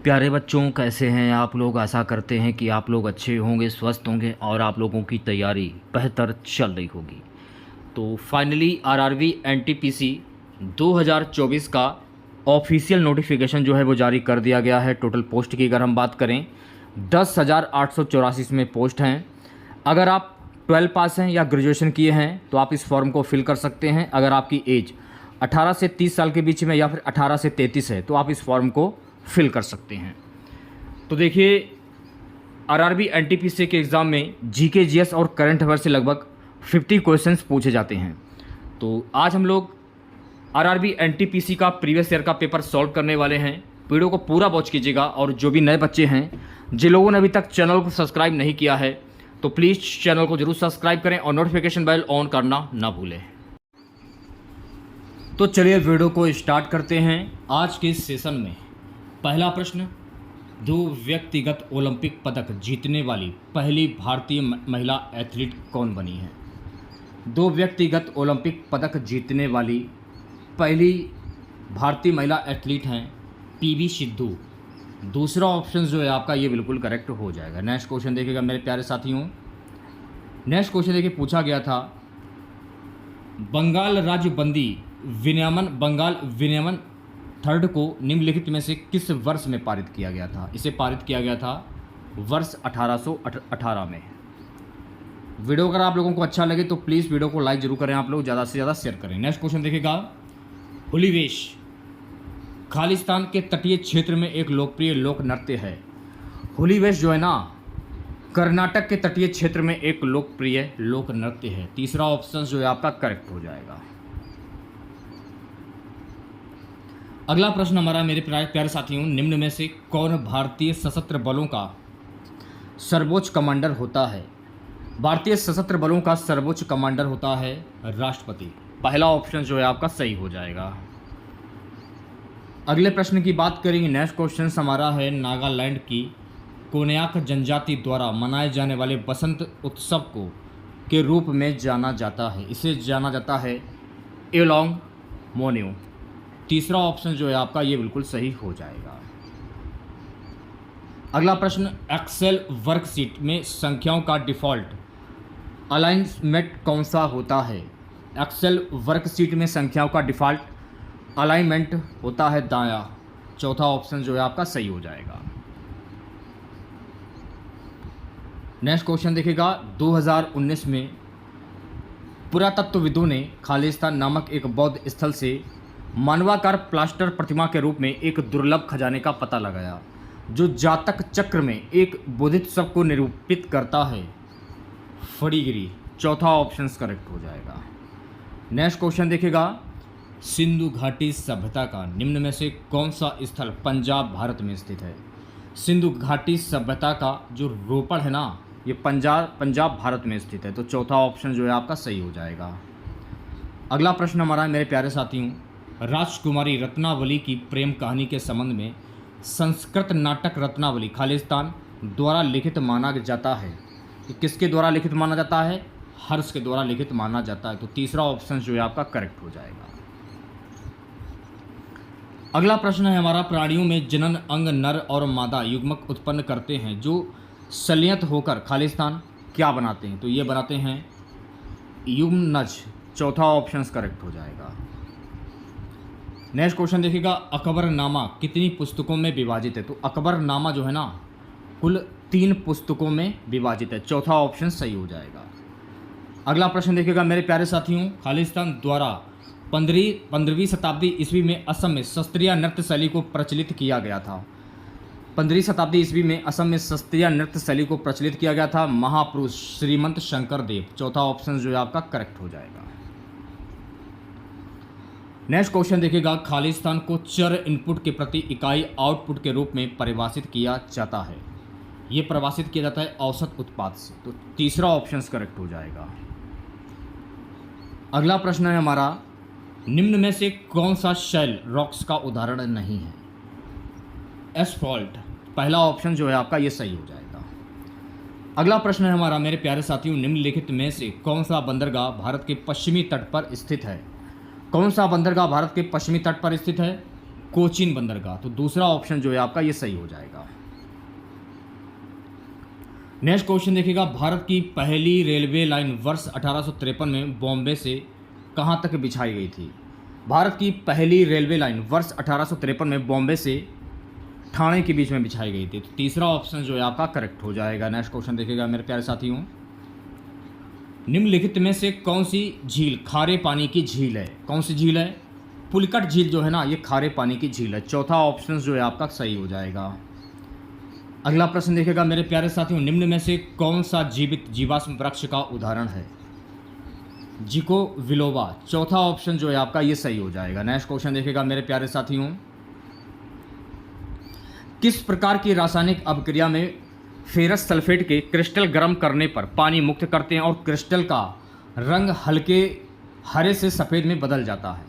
प्यारे बच्चों, कैसे हैं आप लोग। आशा करते हैं कि आप लोग अच्छे होंगे, स्वस्थ होंगे और आप लोगों की तैयारी बेहतर चल रही होगी। तो फाइनली आरआरबी एनटीपीसी 2024 का ऑफिशियल नोटिफिकेशन जो है वो जारी कर दिया गया है। टोटल पोस्ट की अगर हम बात करें 10,884 इसमें पोस्ट हैं। अगर आप 12 पास हैं या ग्रेजुएशन किए हैं तो आप इस फॉर्म को फिल कर सकते हैं। अगर आपकी एज 18 से 30 साल के बीच में या फिर 18 से 33 है तो आप इस फॉर्म को फिल कर सकते हैं। तो देखिए, आरआरबी एनटीपीसी के एग्ज़ाम में जीके जीएस और करंट अफेयर से लगभग 50 क्वेश्चंस पूछे जाते हैं। तो आज हम लोग आरआरबी एनटीपीसी का प्रीवियस ईयर का पेपर सॉल्व करने वाले हैं। वीडियो को पूरा वॉच कीजिएगा और जो भी नए बच्चे हैं, जिन लोगों ने अभी तक चैनल को सब्सक्राइब नहीं किया है तो प्लीज़ चैनल को जरूर सब्सक्राइब करें और नोटिफिकेशन बेल ऑन करना ना भूलें। तो चलिए वीडियो को स्टार्ट करते हैं। आज के सेशन में पहला प्रश्न, 2 व्यक्तिगत ओलंपिक पदक जीतने वाली पहली भारतीय महिला एथलीट कौन बनी है। 2 व्यक्तिगत ओलंपिक पदक जीतने वाली पहली भारतीय महिला एथलीट हैं पीवी सिंधु। दूसरा ऑप्शन जो है आपका ये बिल्कुल करेक्ट हो जाएगा। नेक्स्ट क्वेश्चन देखिएगा मेरे प्यारे साथियों। नेक्स्ट क्वेश्चन देखिए, पूछा गया था बंगाल राज्य बंदी बंगाल विनियमन थर्ड को निम्नलिखित में से किस वर्ष में पारित किया गया था। इसे पारित किया गया था वर्ष 1818 में। वीडियो अगर आप लोगों को अच्छा लगे तो प्लीज़ वीडियो को लाइक जरूर करें, आप लोग ज़्यादा से ज़्यादा शेयर करें। नेक्स्ट क्वेश्चन देखिएगा, हुलीवेश खालिस्तान के तटीय क्षेत्र में एक लोकप्रिय लोक नृत्य है। हुलीवेश जो है ना, कर्नाटक के तटीय क्षेत्र में एक लोकप्रिय लोक नृत्य है। तीसरा ऑप्शन जो है आपका करेक्ट हो जाएगा। अगला प्रश्न हमारा मेरे प्यारे साथियों, निम्न में से कौन भारतीय सशस्त्र बलों का सर्वोच्च कमांडर होता है। भारतीय सशस्त्र बलों का सर्वोच्च कमांडर होता है राष्ट्रपति। पहला ऑप्शन जो है आपका सही हो जाएगा। अगले प्रश्न की बात करेंगे। नेक्स्ट क्वेश्चन हमारा है, नागालैंड की कोन्याक जनजाति द्वारा मनाए जाने वाले बसंत उत्सव को के रूप में जाना जाता है। इसे जाना जाता है एलोंग मोन्यू। तीसरा ऑप्शन जो है आपका ये बिल्कुल सही हो जाएगा। अगला प्रश्न, एक्सेल वर्कशीट में संख्याओं का डिफ़ॉल्ट अलाइनमेंट कौन सा होता है। एक्सेल वर्कशीट में संख्याओं का डिफ़ॉल्ट अलाइनमेंट होता है दायां। चौथा ऑप्शन जो है आपका सही हो जाएगा। नेक्स्ट क्वेश्चन देखिएगा, 2019 में पुरातत्वविदों ने खालिस्तान नामक एक बौद्ध स्थल से मानवाकार प्लास्टर प्रतिमा के रूप में एक दुर्लभ खजाने का पता लगाया जो जातक चक्र में एक बोधित शव को निरूपित करता है। फड़ीगिरी। चौथा ऑप्शन करेक्ट हो जाएगा। नेक्स्ट क्वेश्चन देखिएगा, सिंधु घाटी सभ्यता का निम्न में से कौन सा स्थल पंजाब भारत में स्थित है। सिंधु घाटी सभ्यता का जो रोपड़ है ना, ये पंजाब भारत में स्थित है। तो चौथा ऑप्शन जो है आपका सही हो जाएगा। अगला प्रश्न हमारा मेरे प्यारे साथियों, राजकुमारी रत्नावली की प्रेम कहानी के संबंध में संस्कृत नाटक रत्नावली खालिस्तान द्वारा लिखित माना जाता है। किसके द्वारा लिखित माना जाता है। हर्ष के द्वारा लिखित माना जाता है। तो तीसरा ऑप्शन जो है आपका करेक्ट हो जाएगा। अगला प्रश्न है हमारा, प्राणियों में जनन अंग नर और मादा युग्मक उत्पन्न करते हैं जो संलयित होकर खालिस्तान क्या बनाते हैं। तो ये बनाते हैं युग्मनज। चौथा ऑप्शन करेक्ट हो जाएगा। नेक्स्ट क्वेश्चन देखिएगा, अकबरनामा कितनी पुस्तकों में विभाजित है। तो अकबरनामा जो है ना, कुल 3 पुस्तकों में विभाजित है। चौथा ऑप्शन सही हो जाएगा। अगला प्रश्न देखिएगा मेरे प्यारे साथियों, खालिस्तान द्वारा 15वीं शताब्दी ईस्वी में असम में शास्त्रीय नृत्य शैली को प्रचलित किया गया था। 15वीं शताब्दी ईस्वी में असम में शास्त्रीय नृत्य शैली को प्रचलित किया गया था महापुरुष श्रीमंत शंकर देव। चौथा ऑप्शन जो है आपका करेक्ट हो जाएगा। नेक्स्ट क्वेश्चन देखिएगा, खालिस्तान को चर इनपुट के प्रति इकाई आउटपुट के रूप में परिभाषित किया जाता है। ये परिभाषित किया जाता है औसत उत्पाद से। तो तीसरा ऑप्शन करेक्ट हो जाएगा। अगला प्रश्न है हमारा, निम्न में से कौन सा शैल रॉक्स का उदाहरण नहीं है। एस्फॉल्ट। पहला ऑप्शन जो है आपका ये सही हो जाएगा। अगला प्रश्न है हमारा मेरे प्यारे साथियों, निम्नलिखित में से कौन सा बंदरगाह भारत के पश्चिमी तट पर स्थित है। कौन सा बंदरगाह भारत के पश्चिमी तट पर स्थित है। कोचीन बंदरगाह। तो दूसरा ऑप्शन जो है आपका ये सही हो जाएगा। नेक्स्ट क्वेश्चन देखिएगा, भारत की पहली रेलवे लाइन वर्ष 1853 में बॉम्बे से कहाँ तक बिछाई गई थी? भारत की पहली रेलवे लाइन वर्ष 1853 में बॉम्बे से ठाणे के बीच में बिछाई गई थी। तो तीसरा ऑप्शन जो है आपका करेक्ट हो जाएगा। नेक्स्ट क्वेश्चन देखिएगा मेरे प्यारे साथियों, निम्नलिखित में से कौन सी झील खारे पानी की झील है? कौन सी झील है? पुलिकट झील जो है ना, ये खारे पानी की झील है। चौथा ऑप्शन जो है आपका सही हो जाएगा। अगला प्रश्न देखिएगा मेरे प्यारे साथियों, निम्न में से कौन सा जीवित जीवाश्म वृक्ष का उदाहरण है? जिको विलोबा। चौथा ऑप्शन जो है आपका ये सही हो जाएगा। नेक्स्ट क्वेश्चन देखिएगा मेरे प्यारे साथियों, किस प्रकार की रासायनिक अभिक्रिया में फेरस सल्फेट के क्रिस्टल गर्म करने पर पानी मुक्त करते हैं और क्रिस्टल का रंग हल्के हरे से सफ़ेद में बदल जाता है?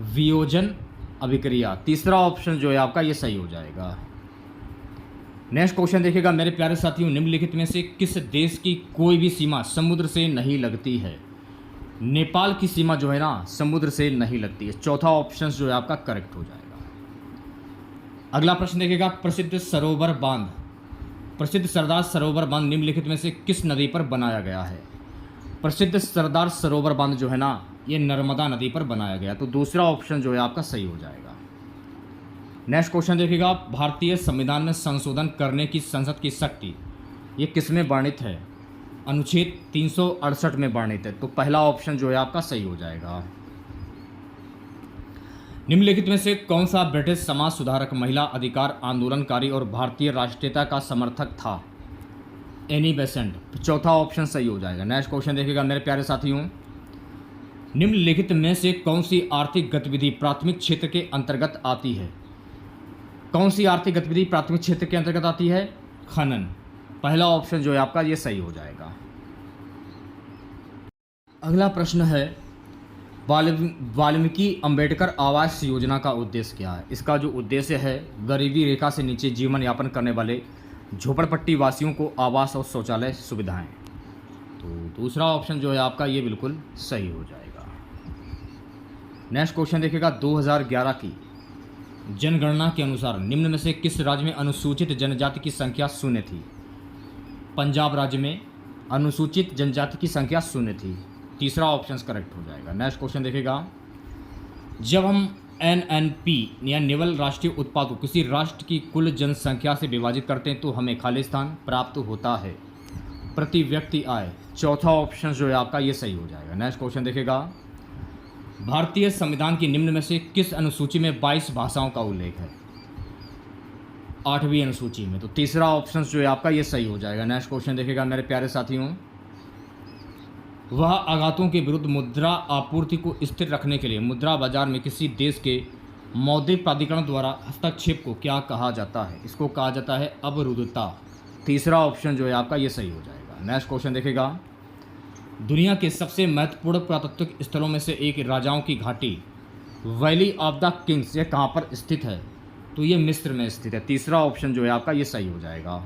वियोजन अभिक्रिया। तीसरा ऑप्शन जो है आपका ये सही हो जाएगा। नेक्स्ट क्वेश्चन देखिएगा मेरे प्यारे साथियों, निम्नलिखित में से किस देश की कोई भी सीमा समुद्र से नहीं लगती है? नेपाल की सीमा जो है ना समुद्र से नहीं लगती है। चौथा ऑप्शन जो है आपका करेक्ट हो जाएगा। अगला प्रश्न देखिएगा, प्रसिद्ध सरदार सरोवर बांध निम्नलिखित में से किस नदी पर बनाया गया है? प्रसिद्ध सरदार सरोवर बांध जो है ना ये नर्मदा नदी पर बनाया गया। तो दूसरा ऑप्शन जो है आपका सही हो जाएगा। नेक्स्ट क्वेश्चन देखिएगा, भारतीय संविधान में संशोधन करने की संसद की शक्ति ये किस में वर्णित है? अनुच्छेद 368 में वर्णित है। तो पहला ऑप्शन जो है आपका सही हो जाएगा। निम्नलिखित में से कौन सा ब्रिटिश समाज सुधारक, महिला अधिकार आंदोलनकारी और भारतीय राष्ट्रीयता का समर्थक था? Annie Besant. चौथा ऑप्शन सही हो जाएगा। नेक्स्ट क्वेश्चन देखिएगा मेरे प्यारे साथियों, निम्नलिखित में से कौन सी आर्थिक गतिविधि प्राथमिक क्षेत्र के अंतर्गत आती है? कौन सी आर्थिक गतिविधि प्राथमिक क्षेत्र के अंतर्गत आती है? खनन। पहला ऑप्शन जो है आपका ये सही हो जाएगा। अगला प्रश्न है, वाल्मीकि अंबेडकर आवास योजना का उद्देश्य क्या है? इसका जो उद्देश्य है, गरीबी रेखा से नीचे जीवन यापन करने वाले झोपड़पट्टी वासियों को आवास और शौचालय सुविधाएं। तो दूसरा ऑप्शन जो है आपका ये बिल्कुल सही हो जाएगा। नेक्स्ट क्वेश्चन देखिएगा, 2011 की जनगणना के अनुसार निम्न में से किस राज्य में अनुसूचित जनजाति की संख्या 0 थी? पंजाब राज्य में अनुसूचित जनजाति की संख्या 0 थी। तीसरा ऑप्शन करेक्ट हो जाएगा। नेक्स्ट क्वेश्चन देखिएगा, जब हम एनएनपी या नेवल राष्ट्रीय उत्पाद को किसी राष्ट्र की कुल जनसंख्या से विभाजित करते हैं तो हमें खाली स्थान प्राप्त होता है, प्रति व्यक्ति आय। चौथा ऑप्शन जो है आपका ये सही हो जाएगा। नेक्स्ट क्वेश्चन देखिएगा, भारतीय संविधान की निम्न में से किस अनुसूची में 22 भाषाओं का उल्लेख है? 8वीं अनुसूची में। तो तीसरा ऑप्शन जो है आपका ये सही हो जाएगा। नेक्स्ट क्वेश्चन देखिएगा मेरे प्यारे साथियों, वह आघातों के विरुद्ध मुद्रा आपूर्ति को स्थिर रखने के लिए मुद्रा बाजार में किसी देश के मौद्रिक प्राधिकरण द्वारा हस्तक्षेप को क्या कहा जाता है? इसको कहा जाता है अवरुद्धता। तीसरा ऑप्शन जो है आपका ये सही हो जाएगा। नेक्स्ट क्वेश्चन देखिएगा, दुनिया के सबसे महत्वपूर्ण पुरातात्विक स्थलों में से एक राजाओं की घाटी वैली ऑफ द किंग्स ये कहाँ पर स्थित है? तो ये मिस्र में स्थित है। तीसरा ऑप्शन जो है आपका ये सही हो जाएगा।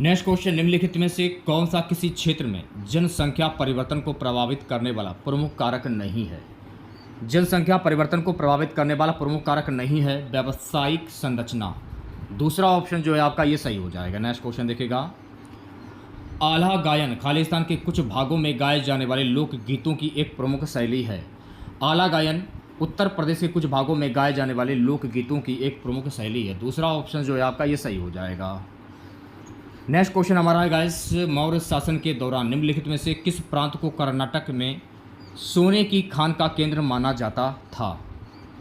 नेक्स्ट क्वेश्चन, निम्नलिखित में से कौन सा किसी क्षेत्र में जनसंख्या परिवर्तन को प्रभावित करने वाला प्रमुख कारक नहीं है? जनसंख्या परिवर्तन को प्रभावित करने वाला प्रमुख कारक नहीं है व्यावसायिक संरचना। दूसरा ऑप्शन जो है आपका ये सही हो जाएगा। नेक्स्ट क्वेश्चन देखिएगा, आल्हा गायन खालिस्तान के कुछ भागों में गाए जाने वाले लोक गीतों की एक प्रमुख शैली है। आल्हा गायन उत्तर प्रदेश के कुछ भागों में गाए जाने वाले लोक गीतों की एक प्रमुख शैली है। दूसरा ऑप्शन जो है आपका ये सही हो जाएगा। नेक्स्ट क्वेश्चन हमारा है गाइस, मौर्य शासन के दौरान निम्नलिखित में से किस प्रांत को कर्नाटक में सोने की खान का केंद्र माना जाता था?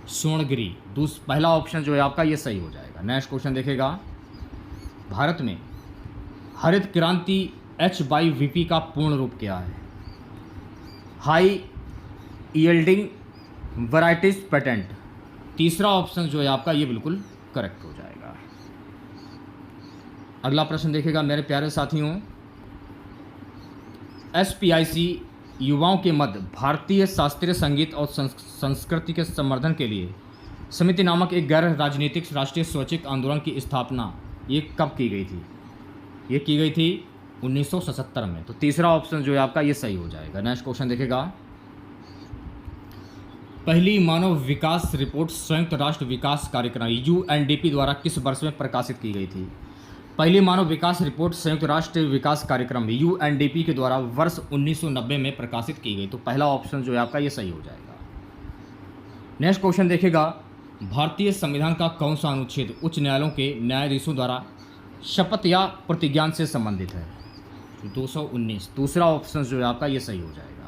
स्वर्णगिरी। पहला ऑप्शन जो है आपका ये सही हो जाएगा। नेक्स्ट क्वेश्चन देखिएगा, भारत में हरित क्रांति HYVP का पूर्ण रूप क्या है? High yielding varieties patent. तीसरा ऑप्शन जो है आपका ये बिल्कुल करेक्ट हो जाएगा। अगला प्रश्न देखिएगा मेरे प्यारे साथियों, SPIC युवाओं के मध्य भारतीय शास्त्रीय संगीत और संस्कृति के संवर्धन के लिए समिति नामक एक गैर राजनीतिक राष्ट्रीय स्वैच्छिक आंदोलन की स्थापना ये कब की गई थी? ये की गई थी 1977 में। तो तीसरा ऑप्शन जो है आपका ये सही हो जाएगा। नेक्स्ट क्वेश्चन देखिएगा, पहली मानव विकास रिपोर्ट संयुक्त राष्ट्र विकास कार्यक्रम यूएनडीपी द्वारा किस वर्ष में प्रकाशित की गई थी? पहली मानव विकास रिपोर्ट संयुक्त राष्ट्र विकास कार्यक्रम यूएनडीपी के द्वारा वर्ष 1990 में प्रकाशित की गई। तो पहला ऑप्शन जो है आपका ये सही हो जाएगा। नेक्स्ट क्वेश्चन देखिएगा, भारतीय संविधान का कौन सा अनुच्छेद उच्च न्यायालयों के न्यायाधीशों द्वारा शपथ या प्रतिज्ञान से संबंधित है? 219। दूसरा ऑप्शन जो है आपका ये सही हो जाएगा।